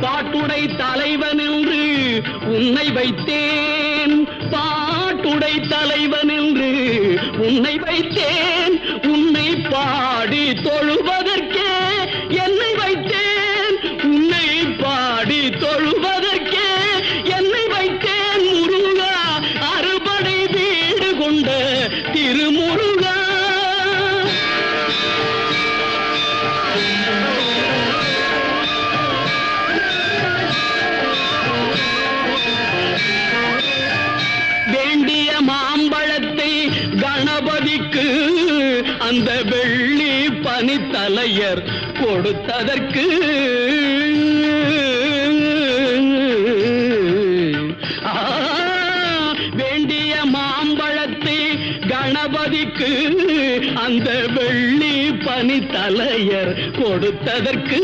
பாட்டுடை தலைவன் என்று உன்னை வைத்தேன், பாட்டுடை தலைவன் என்று உன்னை வைத்தேன், உன்னை பாடி தொழுவதற்கே என்னை வைத்தேன், உன்னை பாடி தொழுவதற்கே என்னை வைத்தேன். முருகா, அறுபடை வீடு கொண்ட திருமுருகா. வேண்டிய மாம்பழத்தை கணபதிக்கு அந்த வெள்ளி பனித்தலையர் கொடுத்ததற்கு, வேண்டிய மாம்பழத்தை கணபதிக்கு அந்த வெள்ளி பனித்தலையர் கொடுத்ததற்கு